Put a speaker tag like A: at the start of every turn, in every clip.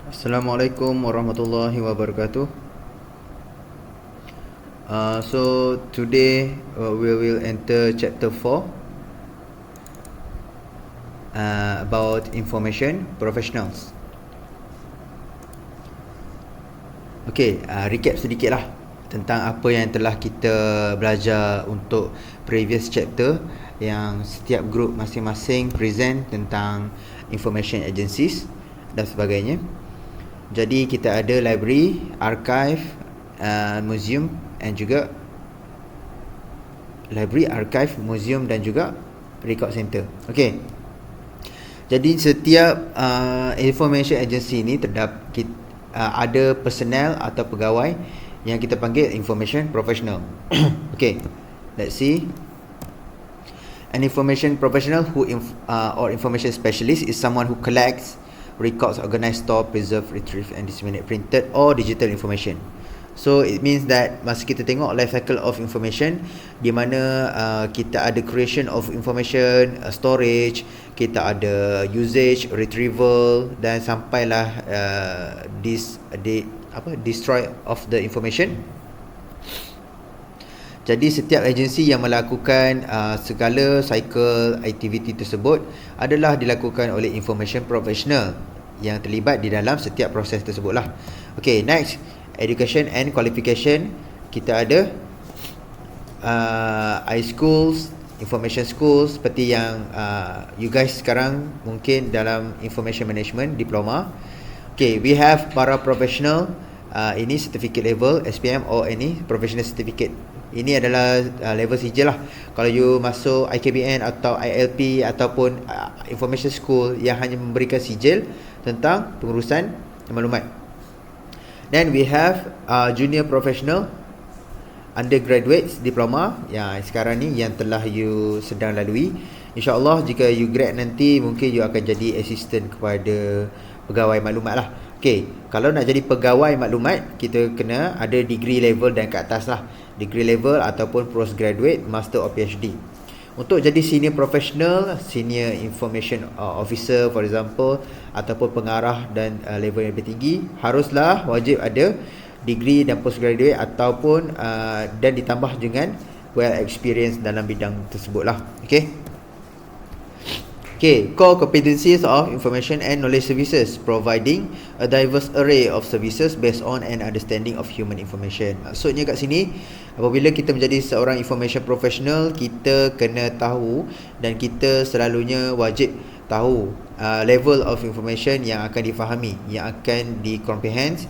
A: Assalamualaikum warahmatullahi wabarakatuh. So today we will enter chapter 4 about information professionals. Okay, recap sedikit lah tentang apa yang telah kita belajar untuk previous chapter, yang setiap group masing-masing present tentang information agencies dan sebagainya. Jadi kita ada library, archive, museum and juga library, archive, museum dan juga record center. Okey. Jadi setiap information agency ni ada personnel atau pegawai yang kita panggil information professional. Okey. Let's see. An information professional or information specialist is someone who collects, records, organize, store, preserve, retrieve and disseminate printed or digital information. So it means that masa kita tengok life cycle of information, di mana kita ada creation of information, storage, kita ada usage, retrieval dan sampailah destroy of the information. Jadi setiap agensi yang melakukan segala cycle aktiviti tersebut adalah dilakukan oleh information professional yang terlibat di dalam setiap proses tersebutlah. Okay, next, education and qualification. Kita ada iSchools, information schools, seperti yang you guys sekarang mungkin dalam information management diploma. Okay, we have para professional, ini certificate level, SPM or any professional certificate. Ini adalah level sijil lah. Kalau you masuk IKBN atau ILP ataupun information school yang hanya memberikan sijil tentang pengurusan maklumat. Then we have junior professional, undergraduates, diploma yang sekarang ni yang telah you sedang lalui. InsyaAllah jika you grad nanti, mungkin you akan jadi assistant kepada pegawai maklumat lah. Okay, kalau nak jadi pegawai maklumat, kita kena ada degree level dan ke atas lah. Degree level ataupun postgraduate, master or PhD. Untuk jadi senior professional, senior information officer for example, ataupun pengarah dan level yang lebih tinggi, haruslah wajib ada degree dan postgraduate ataupun dan ditambah dengan well experience dalam bidang tersebut lah. Okay, core competencies of information and knowledge services, providing a diverse array of services based on an understanding of human information. Maksudnya kat sini, apabila kita menjadi seorang information professional, kita kena tahu dan kita selalunya wajib tahu level of information yang akan difahami, yang akan comprehend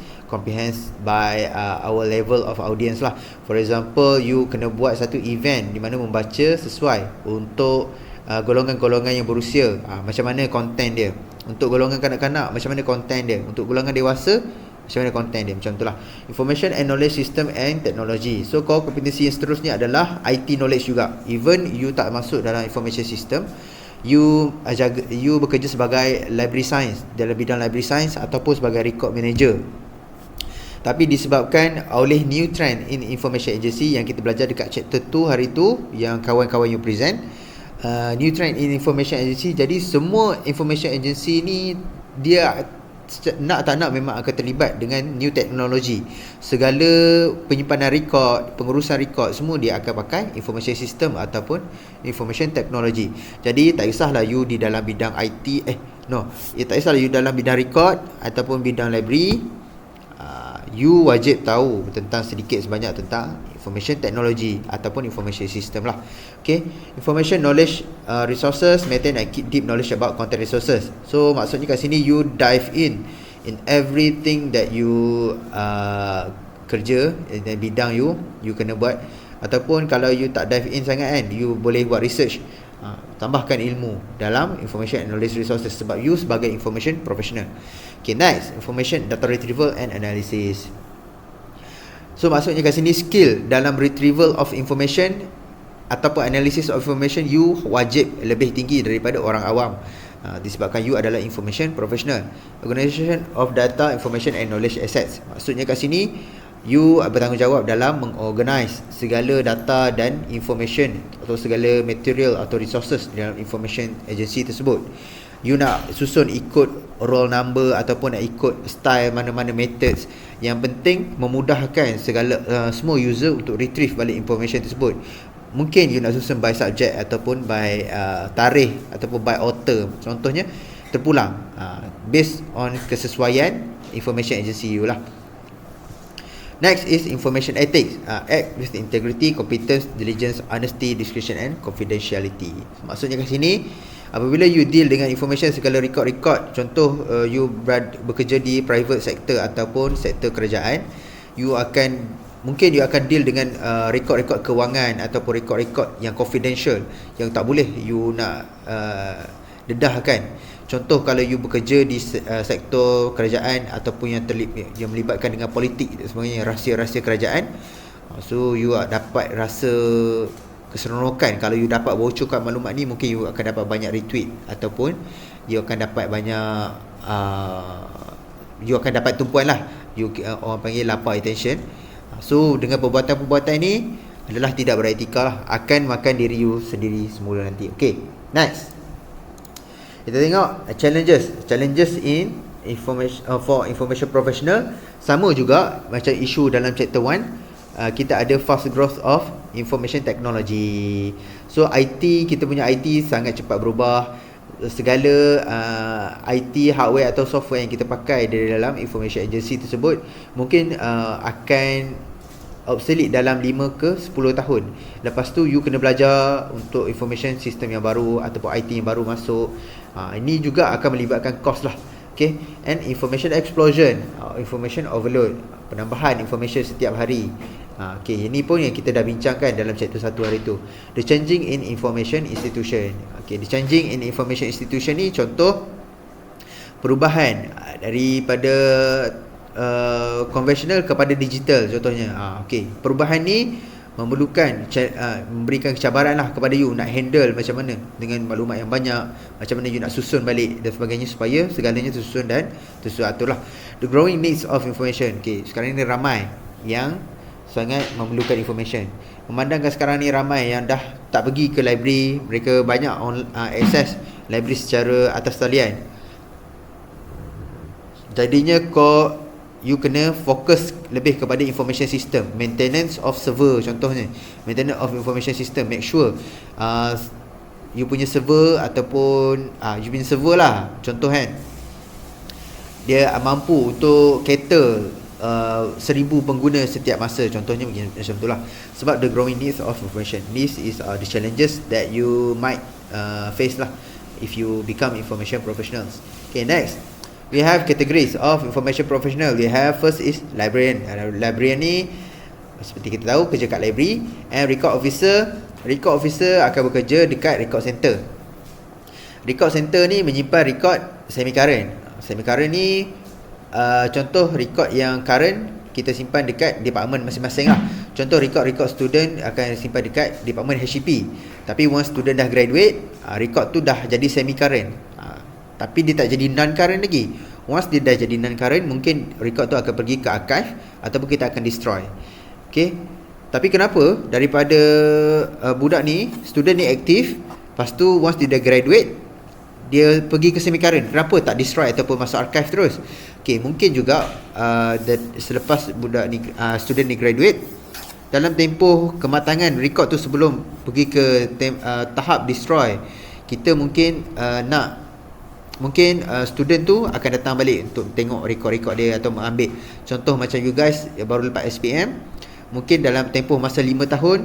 A: by our level of audience lah. For example, you kena buat satu event di mana membaca sesuai untuk golongan-golongan yang berusia, macam mana konten dia. Untuk golongan kanak-kanak, macam mana konten dia. Untuk golongan dewasa, macam mana konten dia. Macam itulah. Information and knowledge system and technology. So core kompetensi yang seterusnya adalah IT knowledge juga. Even you tak masuk dalam information system, you bekerja sebagai library science, dalam bidang library science ataupun sebagai record manager. Tapi disebabkan oleh new trend in information agency yang kita belajar dekat chapter 2 hari tu, yang kawan-kawan you present, new trend in information agency, jadi semua information agency ni dia nak tak nak memang akan terlibat dengan new technology. Segala penyimpanan rekod, pengurusan rekod, semua dia akan pakai information system ataupun information technology. Jadi tak kisahlah you di dalam bidang IT, tak kisahlah you dalam bidang rekod ataupun bidang library, you wajib tahu tentang sedikit sebanyak tentang information technology ataupun information system lah. Okay, information knowledge resources, maintain and keep deep knowledge about content resources. So maksudnya kat sini you dive in everything that you kerja dan bidang you kena buat. Ataupun kalau you tak dive in sangat kan, you boleh buat research, tambahkan ilmu dalam information and knowledge resources sebab you sebagai information professional. Okay, next, information data retrieval and analysis. So maksudnya kat sini skill dalam retrieval of information ataupun analysis of information you wajib lebih tinggi daripada orang awam, disebabkan you adalah information professional. Organization of data, information and knowledge assets. Maksudnya kat sini you bertanggungjawab dalam mengorganize segala data dan information atau segala material atau resources dalam information agency tersebut. you nak susun ikut roll number ataupun nak ikut style mana-mana methods. Yang penting memudahkan segala semua user untuk retrieve balik information tersebut. Mungkin you nak susun by subject ataupun by tarikh ataupun by author. Contohnya terpulang based on kesesuaian information agency you lah. Next is information ethics. Act with integrity, competence, diligence, honesty, discretion and confidentiality. Maksudnya kat sini, apabila you deal dengan information segala record-record, contoh you bekerja di private sector ataupun sektor kerajaan, you akan deal dengan record-record kewangan ataupun record-record yang confidential, yang tak boleh you nak dedahkan. Contoh kalau you bekerja di sektor kerajaan ataupun yang melibatkan dengan politik dan sebagainya, rahsia-rahsia kerajaan, so you dapat rasa keseronokan kalau you dapat bocorkan maklumat ni. Mungkin you akan dapat banyak retweet ataupun you akan dapat banyak you akan dapat tumpuan lah, orang panggil lapar attention. So dengan perbuatan-perbuatan ni adalah tidak beretika lah, akan makan diri you sendiri semula nanti. Okay, next kita tengok challenges in information for information professional. Sama juga macam isu dalam chapter 1, kita ada fast growth of information technology. So IT, kita punya IT sangat cepat berubah. Segala IT hardware atau software yang kita pakai dari dalam information agency tersebut mungkin akan obsolete dalam 5 ke 10 tahun. Lepas tu you kena belajar untuk information system yang baru ataupun IT yang baru masuk. Ini juga akan melibatkan cost lah. Okay, and information explosion, information overload, penambahan information setiap hari. Okay, ini pun yang kita dah bincangkan dalam chapter 1 hari tu. The changing in information institution. Okay, the changing in information institution ni contoh perubahan daripada konvensional kepada digital contohnya. Okay, perubahan ni memerlukan memberikan kecabaran lah kepada you nak handle macam mana dengan maklumat yang banyak, macam mana you nak susun balik dan sebagainya supaya segalanya tersusun dan tersusun lah. The growing needs of information. Okay, sekarang ni ramai yang sangat memerlukan information. Memandangkan sekarang ni ramai yang dah tak pergi ke library, mereka banyak access library secara atas talian. Jadinya you kena fokus lebih kepada information system, maintenance of server contohnya, maintenance of information system. Make sure you punya server ataupun you punya server lah contoh kan, dia mampu untuk cater 1000 pengguna setiap masa contohnya, macam tu lah. Sebab the growing needs of information, this is the challenges that you might face lah if you become information professionals. Okay, next we have categories of information professional. We have first is librarian. Librarian ni seperti kita tahu kerja kat library. And record officer. Record officer akan bekerja dekat record center. Record center ni menyimpan record semi current. Semi current ni contoh record yang current kita simpan dekat department masing-masing lah. Contoh record student akan simpan dekat department HCP. Tapi once student dah graduate, record tu dah jadi semi current. Tapi dia tak jadi non-current lagi. Once dia dah jadi non-current, mungkin record tu akan pergi ke archive ataupun kita akan destroy. Okay, tapi kenapa daripada budak ni, student ni aktif, lepas tu once dia dah graduate, dia pergi ke semi-current, kenapa tak destroy ataupun masuk archive terus? Okay, mungkin juga selepas budak ni, student ni graduate, dalam tempoh kematangan record tu sebelum pergi ke tahap destroy, kita mungkin student tu akan datang balik untuk tengok rekod-rekod dia atau mengambil. Contoh macam you guys baru lepas SPM, mungkin dalam tempoh masa 5 tahun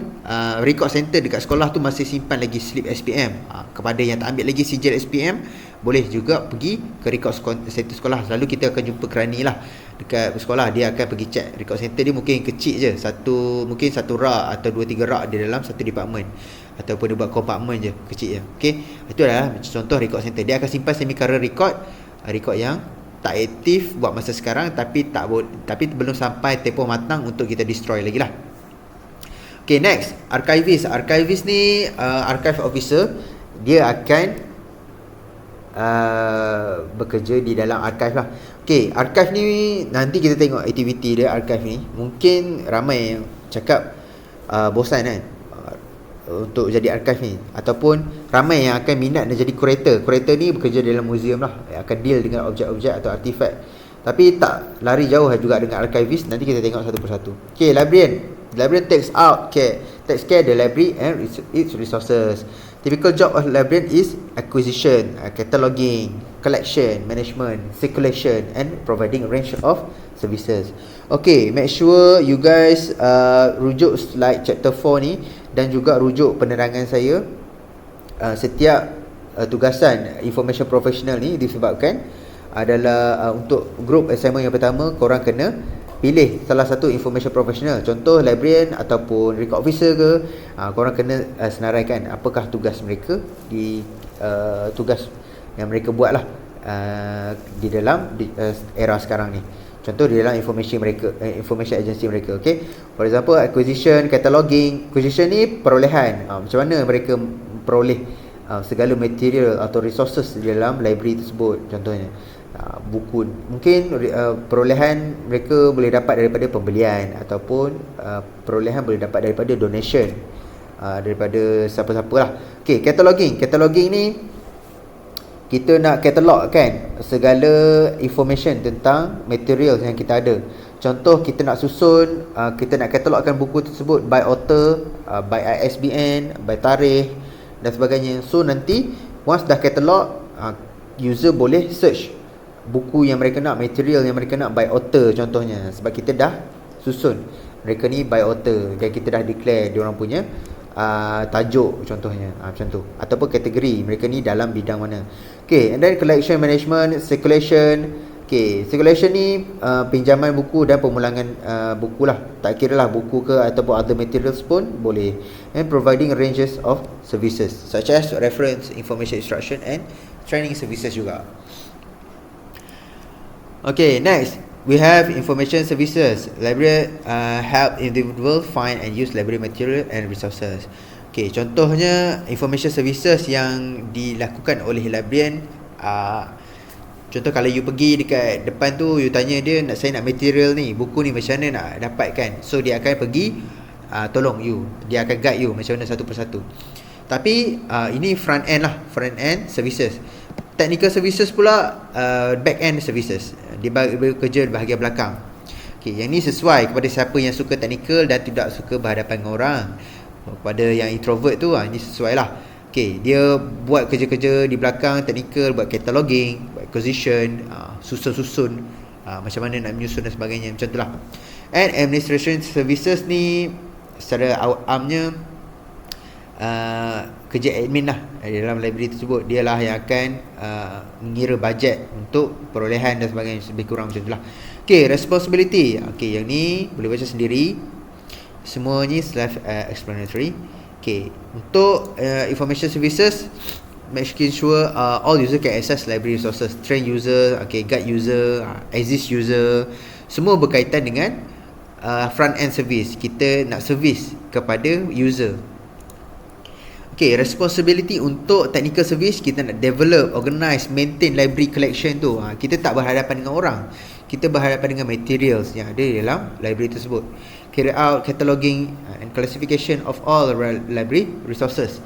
A: record center dekat sekolah tu masih simpan lagi slip SPM. Kepada yang tak ambil lagi sijil SPM, boleh juga pergi ke record center sekolah. Lalu kita akan jumpa kerani lah dekat sekolah, dia akan pergi check record center dia. Mungkin kecil je, mungkin satu rak atau 2-3 rak di dalam satu department, ataupun dia buat kompartmen je, kecil je. Okay, itu adalah contoh record center. Dia akan simpan semi current record yang tak aktif buat masa sekarang, tapi belum sampai tempoh matang untuk kita destroy lagi lah. Okay, next, archivist. Archivist ni archive officer, dia akan bekerja di dalam archive lah. Okay, archive ni nanti kita tengok aktiviti dia. Archive ni mungkin ramai yang cakap bosan kan. untuk jadi archive ni, ataupun ramai yang akan minat dan jadi curator ni bekerja dalam museum lah, akan deal dengan objek-objek atau artifact, tapi tak lari jauh juga dengan archivist. Nanti kita tengok satu persatu. Okay, librarian takes care the library and its resources. Typical job of librarian is acquisition, cataloging, collection, management, circulation, and providing a range of services. Okay, make sure you guys rujuk slide chapter 4 ni, dan juga rujuk penerangan saya. Setiap tugasan information professional ni disebabkan adalah untuk group assignment yang pertama, korang kena pilih salah satu information professional, contoh librarian ataupun record officer ke. Korang kena senaraikan apakah tugas mereka di tugas yang mereka buat lah di dalam era sekarang ni. Contoh di dalam information agency mereka. Okay, for example, acquisition, cataloging. Acquisition ni perolehan, macam mana mereka peroleh segala material atau resources di dalam library tersebut. Contohnya buku, mungkin perolehan mereka boleh dapat daripada pembelian, ataupun perolehan boleh dapat daripada donation daripada siapa-siapa lah. Okay, cataloging ni kita nak catalog kan segala information tentang material yang kita ada. Contoh, kita nak susun, kita nak catalogkan buku tersebut by author, by ISBN, by tarikh dan sebagainya. So nanti once dah catalog, user boleh search buku yang mereka nak, material yang mereka nak by author contohnya, sebab kita dah susun mereka ni by author dan kita dah declare diorang punya tajuk contohnya, macam tu, ataupun kategori mereka ni dalam bidang mana. Okay, and then collection, management, circulation. Okay, circulation ni pinjaman buku dan pemulangan buku lah, tak kira lah buku ke ataupun other materials pun boleh. And providing ranges of services such as reference, information instruction and training services juga. Okay, next we have information services. Library help individual find and use library material and resources. Okay, contohnya information services yang dilakukan oleh librarian. Contoh, kalau you pergi dekat depan tu, you tanya dia, saya nak material ni, buku ni macam mana nak dapatkan. So dia akan pergi tolong you, dia akan guide you macam mana satu persatu. Tapi ini front end lah, front end services. Technical services pula back end services, dia bekerja di bahagian belakang. Okay, yang ni sesuai kepada siapa yang suka technical dan tidak suka berhadapan dengan orang. Kepada yang introvert tu, ini sesuai lah. Okay, dia buat kerja-kerja di belakang technical, buat cataloging, buat acquisition, susun-susun, macam mana nak menyusun dan sebagainya, macam tu lah. And administration services ni secara amnya kerja admin lah dalam library tersebut. Dia lah yang akan mengira bajet untuk perolehan dan sebagainya, lebih kurang macam tu lah. Okay, responsibility. Okay, yang ni boleh baca sendiri. Semuanya self-explanatory. Okay, untuk information services, making sure all user can access library resources, train user, okay, guide user, assist user, semua berkaitan dengan front end service. Kita nak service kepada user. Okay, responsibility untuk technical service, kita nak develop, organize, maintain library collection tu. Kita tak berhadapan dengan orang, kita berhadapan dengan materials yang ada dalam library tersebut. Carry out cataloging and classification of all library resources.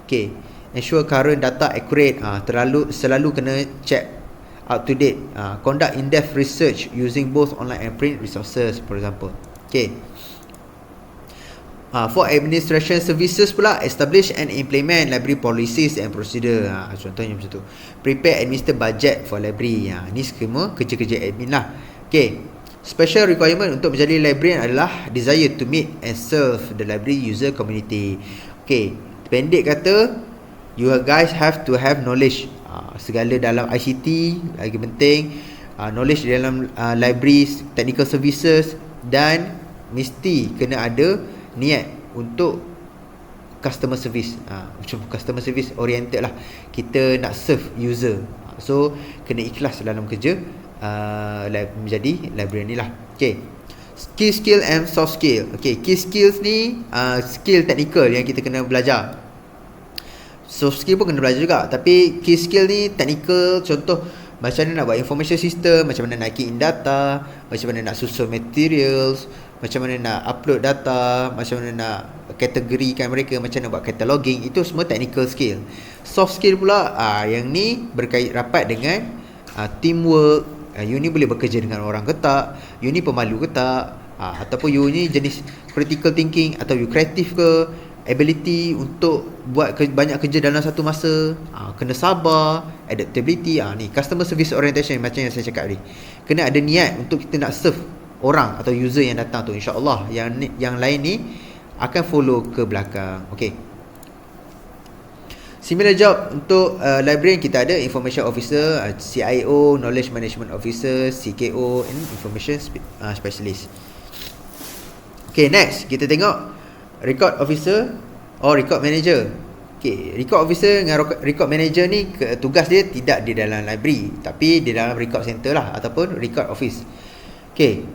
A: Okay, ensure current data accurate. Selalu kena check up to date. Conduct in-depth research using both online and print resources, for example. Okay. For administration services pula, establish and implement library policies and procedure. Contohnya macam tu. Prepare and administer budget for library. Ni semua kerja-kerja admin lah. Okay. Special requirement untuk menjadi librarian adalah desire to meet and serve the library user community. Okay, pendek kata, you guys have to have knowledge segala dalam ICT, lagi penting knowledge dalam library, technical services, dan mesti kena ada niat untuk customer service. Macam customer service oriented lah, kita nak serve user. So kena ikhlas dalam kerja menjadi librarian ni lah. Okay, key skill and soft skill. Okay, key skills ni skill technical yang kita kena belajar. Soft skill pun kena belajar juga, tapi key skill ni technical. Contoh, macam mana nak buat information system, macam mana nak key in data, macam mana nak susun materials, macam mana nak upload data, macam mana nak kategorikan mereka, macam mana buat cataloging. Itu semua technical skill. Soft skill pula, yang ni berkait rapat dengan teamwork. You ni boleh bekerja dengan orang ke tak, you ni pemalu ke tak, ataupun you ni jenis critical thinking, atau you kreatif ke, ability untuk buat banyak kerja dalam satu masa, kena sabar, adaptability. Ni customer service orientation macam yang saya cakap tadi. Kena ada niat untuk kita nak serve orang atau user yang datang tu. InsyaAllah yang lain ni akan follow ke belakang. Okay, similar job untuk librarian, kita ada information officer, CIO, knowledge management officer, CKO, and information specialist. Okay, next kita tengok record officer or record manager. Okay, record officer dengan record manager ni tugas dia tidak di dalam library, tapi di dalam record center lah, ataupun record office. Okay,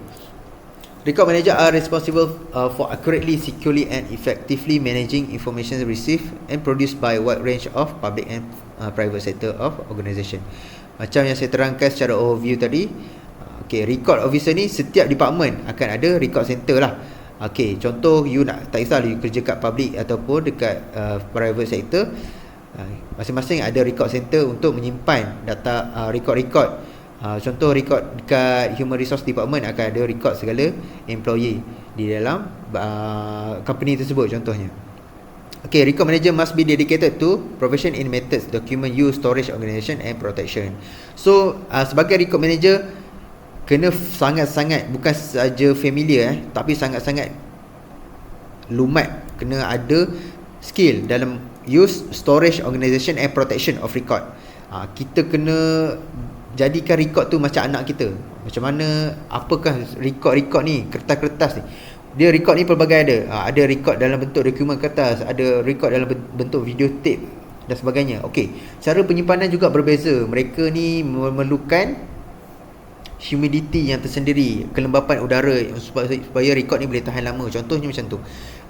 A: record manager are responsible for accurately, securely and effectively managing information received and produced by a wide range of public and private sector of organisation. Macam yang saya terangkan secara overview tadi. Okay, record officer ni setiap department akan ada record center lah. Okay, contoh you nak, tak kisah you kerja kat public ataupun dekat private sector, masing-masing ada record center untuk menyimpan data, record-record. Contoh record dekat human resource department akan ada record segala employee di dalam company tersebut contohnya. Okay, record manager must be dedicated to profession in methods, document use, storage, organization and protection. So sebagai record manager kena sangat-sangat, bukan saja familiar tapi sangat-sangat lumat, kena ada skill dalam use, storage, organization and protection of record. Kita kena jadikan record tu macam anak kita. Macam mana, apakah record ni, kertas-kertas ni. Dia record ni pelbagai ada. Ada record dalam bentuk dokumen kertas, ada record dalam bentuk video tape dan sebagainya. Okey, cara penyimpanan juga berbeza. Mereka ni memerlukan humidity yang tersendiri, kelembapan udara supaya record ni boleh tahan lama. Contohnya macam tu.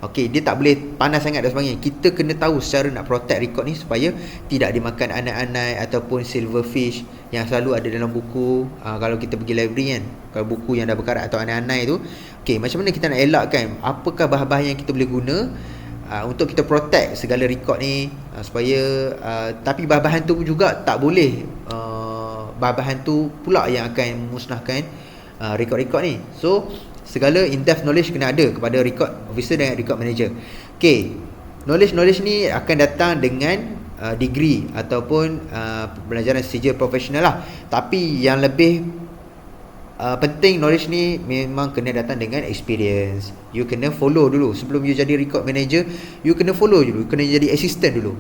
A: Okey, dia tak boleh panas sangat dan sebagainya. Kita kena tahu secara nak protect record ni supaya tidak dimakan anai-anai ataupun silverfish yang selalu ada dalam buku. Kalau kita pergi library kan, kalau buku yang dah berkarat atau anai-anai tu, okey, macam mana kita nak elakkan, apakah bahan-bahan yang kita boleh guna untuk kita protect segala record ni, supaya tapi bahan-bahan tu juga tak boleh bahan-bahan tu pula yang akan memusnahkan record-record ni. So segala in-depth knowledge kena ada kepada record officer dan record manager. Okay, knowledge ni akan datang dengan degree ataupun pelajaran sijil profesional lah. Tapi yang lebih penting, knowledge ni memang kena datang dengan experience. You kena follow dulu sebelum you jadi record manager. You kena follow dulu, kena jadi assistant dulu.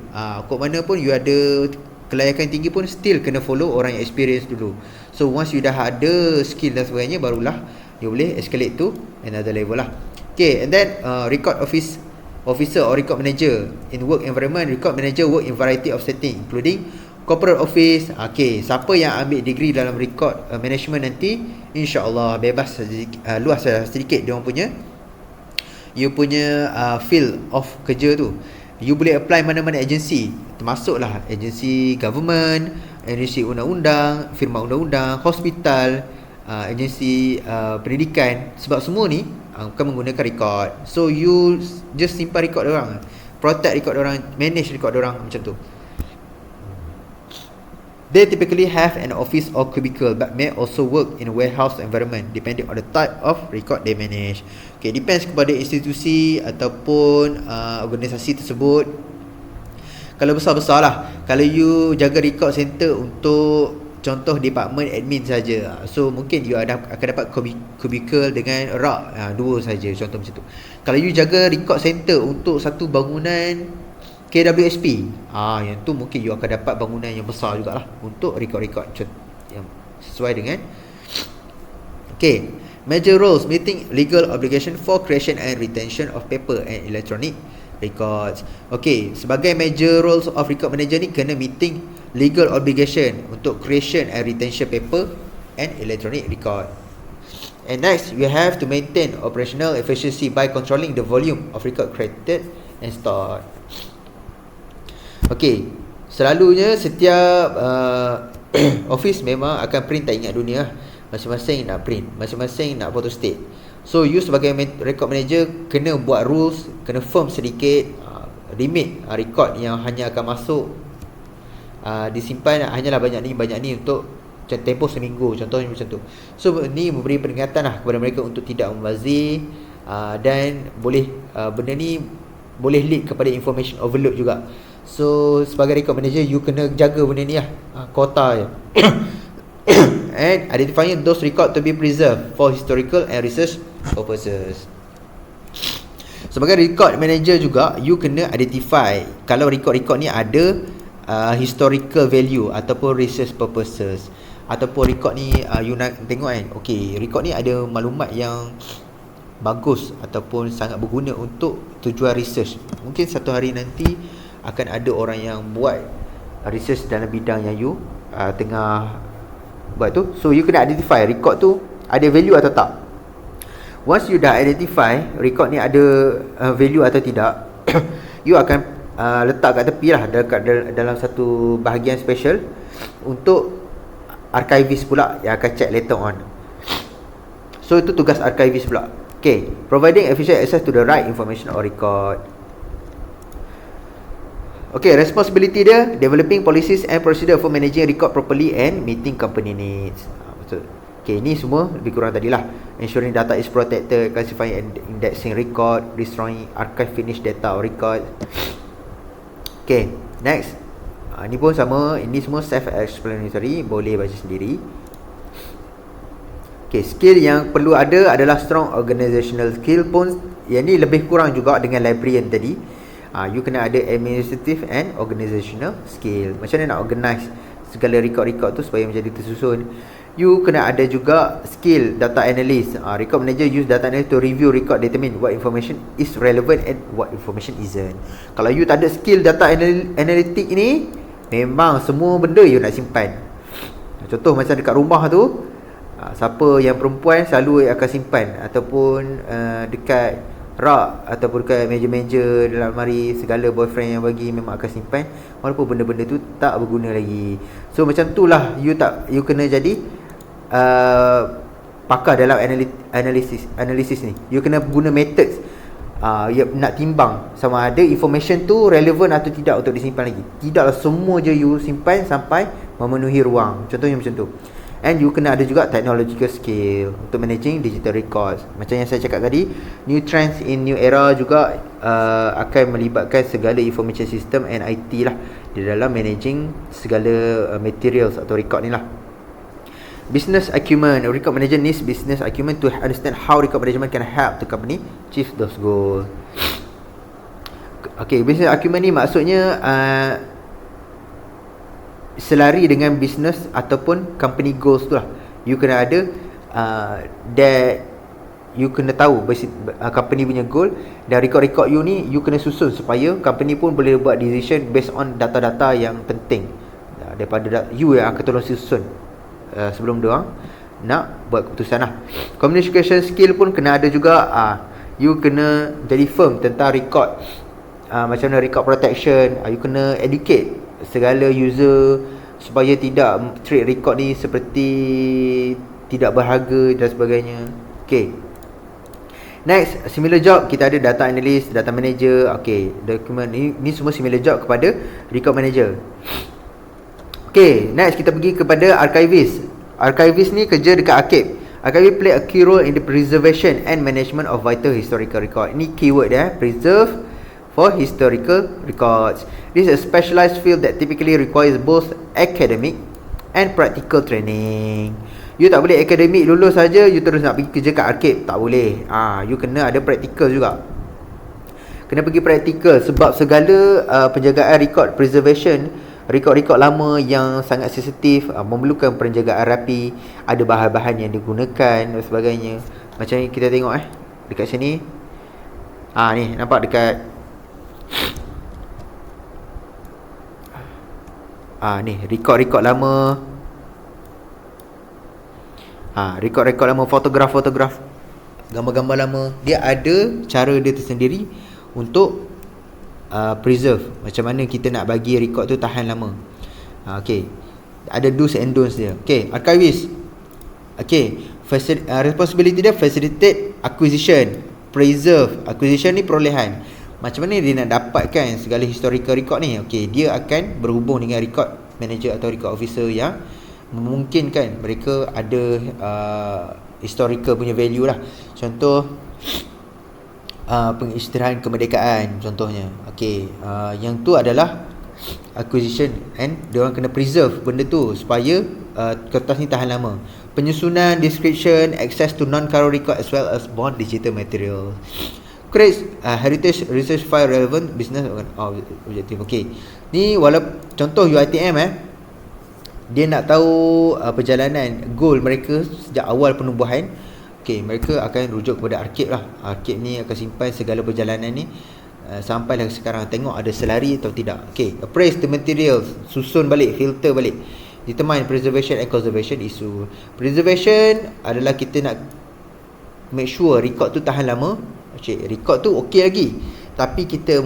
A: Kok mana pun you ada kelayakan tinggi pun still kena follow orang yang experience dulu. So once you dah ada skill dan sebagainya, barulah you boleh escalate to another level lah. Okay, and then record officer or record manager in work environment. Record manager work in variety of setting including corporate office. Okay, siapa yang ambil degree dalam record management nanti, insyaAllah bebas luas sedikit dia orang punya, you punya field of kerja tu. You boleh apply mana-mana agensi, termasuklah agensi government, agensi undang-undang, firma undang-undang, hospital, agensi pendidikan. Sebab semua ni akan menggunakan record. So you just simpan record orang, protect record orang, manage record orang macam tu. They typically have an office or cubicle but may also work in a warehouse environment depending on the type of record they manage. Okay, depends kepada institusi ataupun organisasi tersebut. Kalau besar-besar lah, kalau you jaga record center untuk contoh department admin saja, so mungkin you akan dapat cubicle dengan rak 2 saja, contoh macam tu. Kalau you jaga record center untuk satu bangunan KWSP, yang tu mungkin you akan dapat bangunan yang besar jugalah untuk record-record yang sesuai dengan. Okay, major roles meeting legal obligation for creation and retention of paper and electronic records. Okay, sebagai major roles of record manager ni kena meeting legal obligation untuk creation and retention paper and electronic record. And next, we have to maintain operational efficiency by controlling the volume of record created and stored. Okay, selalunya setiap office memang akan print tak ingat dunia. Masing-masing nak print, masing-masing nak photostate. So you sebagai record manager kena buat rules, kena firm sedikit limit record yang hanya akan masuk disimpan hanyalah banyak ni untuk tempoh seminggu, contohnya macam tu. So ni memberi peringatan lah kepada mereka untuk tidak membazir, dan boleh benda ni boleh lead kepada information overload juga. So sebagai record manager you kena jaga benda ni lah, quota je. And identifying those record to be preserved for historical and research purposes. Sebagai record manager juga, you kena identify kalau record-record ni ada historical value ataupun research purposes, ataupun record ni you nak tengok kan, okay, record ni ada maklumat yang bagus ataupun sangat berguna untuk tujuan research. Mungkin satu hari nanti akan ada orang yang buat research dalam bidang yang you tengah buat tu. So you kena identify record tu ada value atau tak. Once you dah identify record ni ada value atau tidak, you akan letak kat tepi lah, dalam satu bahagian special untuk archivist pula yang akan check later on. So itu tugas archivist pula. Okay, providing efficient access to the right information or record. Okay, responsibility dia developing policies and procedure for managing record properly and meeting company needs. Betul. Okay, ni semua lebih kurang tadilah. Ensuring data is protected, classifying and indexing record, restoring archive finished data or record. Okay, next. Ni pun sama, ini semua self-explanatory, boleh baca sendiri. Okay, skill yang perlu ada adalah strong organizational skill pun. Yang ni lebih kurang juga dengan librarian tadi. You kena ada administrative and organizational skill. Macam mana nak organize segala record-record tu supaya menjadi tersusun. You kena ada juga skill data analyst. Record manager use data analyst to review record, determine what information is relevant and what information isn't. Kalau you tak ada skill data analytic ni, memang semua benda you nak simpan. Contoh macam dekat rumah tu, siapa yang perempuan selalu akan simpan, ataupun dekat rak ataupun dekat meja-meja dalam almari, segala boyfriend yang bagi memang akan simpan walaupun benda-benda tu tak berguna lagi. So macam tu lah, you kena jadi pakar dalam analisis ni. You kena guna methods nak timbang sama ada information tu relevan atau tidak untuk disimpan lagi. Tidaklah semua je you simpan sampai memenuhi ruang. Contohnya macam tu. And you kena ada juga technological skill untuk managing digital records. Macam yang saya cakap tadi, new trends in new era juga akan melibatkan segala information system and IT lah di dalam managing segala materials atau record ni lah. Business acumen. A record manager needs business acumen to understand how record management can help the company achieve those goals. Okay, business acumen ni maksudnya selari dengan business ataupun company goals tu lah. You kena ada that you kena tahu company punya goal, dan record-record you ni you kena susun supaya company pun boleh buat decision based on data-data yang penting daripada you yang akan tolong susun sebelum diorang nak buat keputusan lah. Communication skill pun kena ada juga. You kena jadi firm tentang record, macam mana record protection. You kena educate segala user supaya tidak treat record ni seperti tidak berharga dan sebagainya. Okay, next, similar job kita ada data analyst, data manager. Okay, document ni semua similar job kepada record manager. Okay, next kita pergi kepada archivist. Archivist ni kerja dekat arkib. Archivist play a key role in the preservation and management of vital historical record. Ni keyword dia, preserve for historical records. This is a specialized field that typically requires both academic and practical training. You tak boleh akademik lulus saja you terus nak pergi kerja kat arkib, tak boleh. You kena ada practical juga. Kena pergi practical sebab segala penjagaan record preservation, record-record lama yang sangat sensitif memerlukan penjagaan rapi, ada bahan-bahan yang digunakan dan sebagainya. Macam ni kita tengok dekat sini. Ni nampak dekat ni record-record lama. Record-record lama, fotograf, gambar-gambar lama. Dia ada cara dia tersendiri untuk preserve. Macam mana kita nak bagi record tu tahan lama. Okay, ada do's and don'ts dia. Okay, archivist. Responsibility dia facilitate acquisition, preserve. Acquisition ni perolehan. Macam mana dia nak dapatkan segala historical record ni? Dia akan berhubung dengan record manager atau record officer yang memungkinkan mereka ada historical punya value lah. Contoh pengisytiharan kemerdekaan contohnya. Yang tu adalah acquisition, and diorang kena preserve benda tu supaya kertas ni tahan lama. Penyusunan, description, access to non-current record as well as bond digital material. Create heritage research file relevant business objective. Ni walaupun contoh UiTM dia nak tahu perjalanan goal mereka sejak awal penubuhan. Mereka akan rujuk kepada arkib lah. Arkib ni akan simpan segala perjalanan ni sampailah sekarang, tengok ada selari atau tidak. Appraise the materials, susun balik, filter balik. Determine preservation and conservation issue. Preservation adalah kita nak make sure record tu tahan lama. Record tu lagi, tapi kita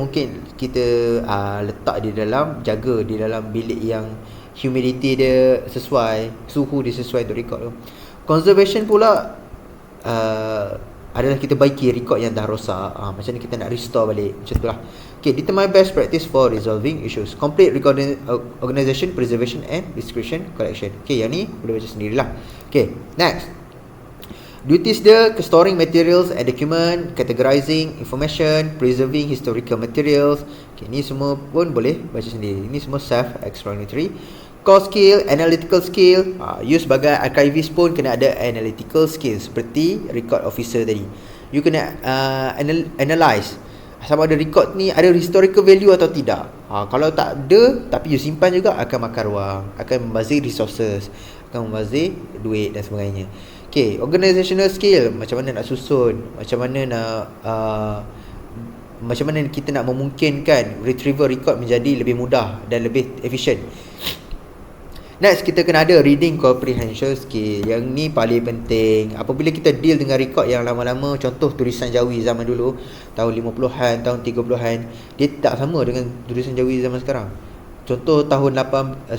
A: letak di dalam, jaga di dalam bilik yang humidity dia sesuai, suhu dia sesuai untuk record tu. Conservation pula adalah kita baiki record yang dah rosak. Macam ni kita nak restore balik, macam tu lah. Determine best practice for resolving issues. Complete organization, preservation and description collection. Yang ni boleh baca sendirilah. Next. Duties dia storing materials and document, categorizing information, preserving historical materials. Ni semua pun boleh baca sendiri. Ini semua self-explanatory. Core skill, analytical skill. You sebagai archivist pun kena ada analytical skill seperti record officer tadi. You kena analyze sama ada record ni ada historical value atau tidak. Kalau tak ada tapi you simpan juga, akan makan ruang, akan membazir resources, akan membazir duit dan sebagainya. Organizational skill, macam mana nak susun, macam mana kita nak memungkinkan retrieval record menjadi lebih mudah dan lebih efisien. Next, kita kena ada reading comprehension skill. Yang ni paling penting. Apabila kita deal dengan record yang lama-lama, contoh tulisan Jawi zaman dulu, tahun 50-an, tahun 30-an, dia tak sama dengan tulisan Jawi zaman sekarang. Contoh tahun 1800,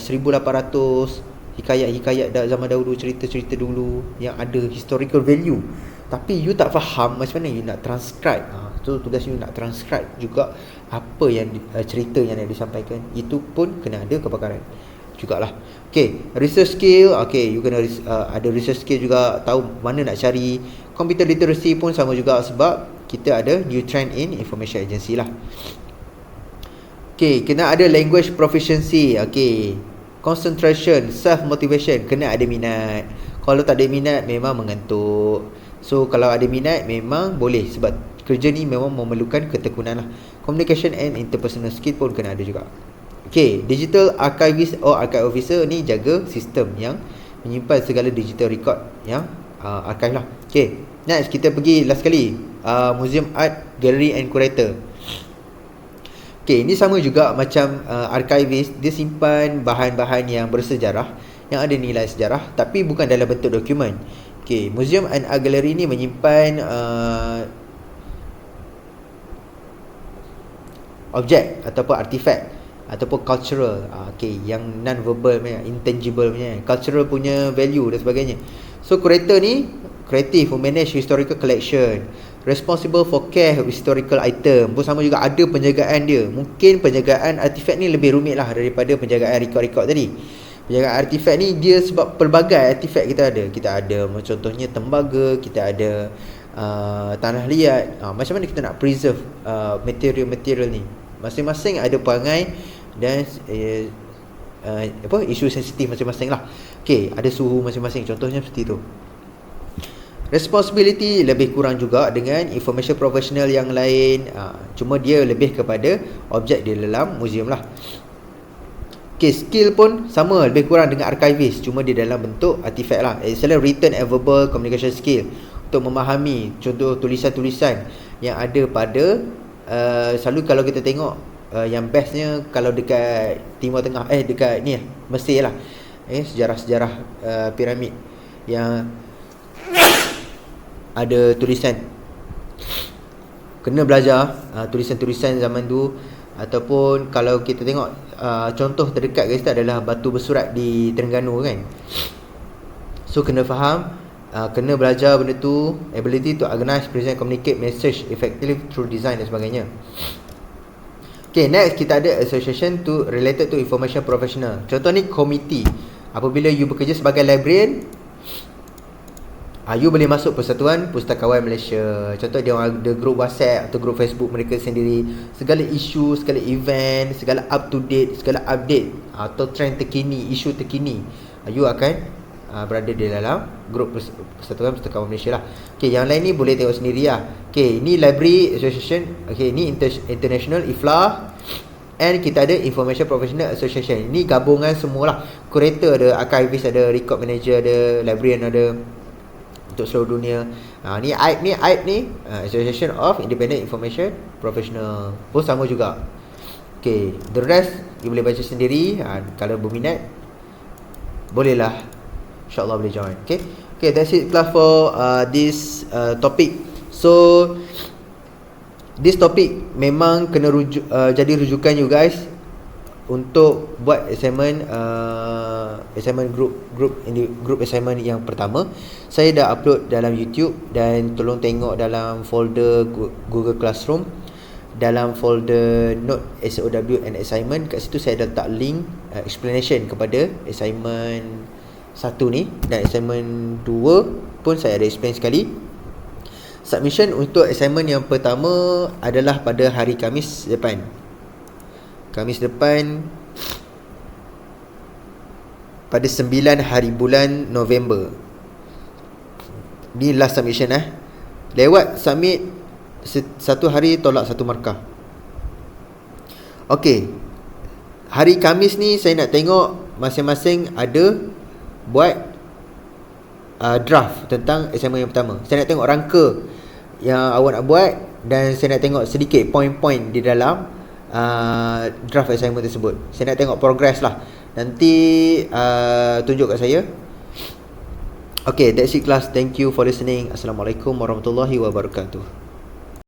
A: hikayat-hikayat zaman dahulu, cerita-cerita dulu yang ada historical value, tapi you tak faham macam mana you nak transcribe. So tugas you nak transcribe juga apa yang cerita yang nak disampaikan. Itu pun kena ada kepakaran jugalah. Research skill, you kena ada research skill juga, tahu mana nak cari. Computer literacy pun sama juga, sebab kita ada new trend in information agency lah. Kena ada language proficiency. Concentration, self motivation, kena ada minat. Kalau tak ada minat memang mengantuk. So kalau ada minat memang boleh, sebab kerja ni memang memerlukan ketekunan lah. Communication and interpersonal skill pun kena ada juga. Digital archivist or archive officer ni jaga sistem yang menyimpan segala digital record yang archive lah. Next, kita pergi last kali, museum art, gallery and curator. Ini sama juga macam archivist, dia simpan bahan-bahan yang bersejarah, yang ada nilai sejarah, tapi bukan dalam bentuk dokumen. Museum and art gallery ni menyimpan objek ataupun artifact ataupun cultural, yang non-verbal punya, intangible punya, cultural punya value dan sebagainya. So curator ni creative, who manage historical collection, responsible for care of historical item, pun sama juga, ada penjagaan dia. Mungkin penjagaan artifact ni lebih rumit lah daripada penjagaan record-record tadi. Penjagaan artifact ni dia sebab pelbagai artifact kita ada contohnya tembaga, kita ada tanah liat. Macam mana kita nak preserve material-material ni? Masing-masing ada perangai dan isu sensitif masing-masing lah. Ada suhu masing-masing, contohnya seperti tu. Responsibility lebih kurang juga dengan information professional yang lain, cuma dia lebih kepada objek di dalam museum lah. Skill pun sama, lebih kurang dengan archivist, cuma dia dalam bentuk artifact lah. Excellent written and verbal communication skill, untuk memahami contoh tulisan-tulisan yang ada pada selalu kalau kita tengok yang bestnya kalau dekat Timur Tengah, dekat ni Mesir lah, sejarah-sejarah piramid yang ada tulisan, kena belajar tulisan-tulisan zaman tu. Ataupun kalau kita tengok contoh terdekat guys, adalah batu bersurat di Terengganu kan. So kena faham, kena belajar benda tu, ability to organize, present, communicate message effectively through design dan sebagainya. Okay, next kita ada association to related to information professional. Contoh ni committee. Apabila you bekerja sebagai librarian, you boleh masuk Persatuan Pustakawan Malaysia. Contoh dia orang ada grup WhatsApp atau grup Facebook mereka sendiri. Segala isu, segala event, segala up to date, segala update atau trend terkini, isu terkini, you akan berada di dalam grup Persatuan Pustakawan Malaysia lah. Okay, yang lain ni boleh tengok sendiri lah. Okay, ni Library Association. Okay, ni International IFLA. And kita ada Information Professional Association. Ni gabungan semualah. Curator ada, archivist ada, record manager ada, librarian ada, untuk seluruh dunia. Ni AIP ni Association of Independent Information Professional pun sama juga. Okay, the rest you boleh baca sendiri. Kalau berminat bolehlah, InsyaAllah boleh join. Okay, that's it class for this topic. So this topic memang kena jadi rujukan you guys untuk buat assignment group assignment yang pertama. Saya dah upload dalam YouTube, dan tolong tengok dalam folder Google Classroom, dalam folder note SOW and assignment. Kat situ saya dah letak link explanation kepada assignment 1 ni, dan assignment 2 pun saya ada explain sekali. Submission untuk assignment yang pertama adalah pada hari Khamis depan. Pada 9 hari bulan November. Ni last submission Lewat submit satu hari tolak satu markah. Okay, hari Khamis ni saya nak tengok masing-masing ada buat draft tentang assignment yang pertama. Saya nak tengok rangka yang awak nak buat, dan saya nak tengok sedikit point-point di dalam draft assignment tersebut. Saya nak tengok progress lah. Nanti tunjuk kat saya. Okay, that's it class. Thank you for listening. Assalamualaikum warahmatullahi wabarakatuh.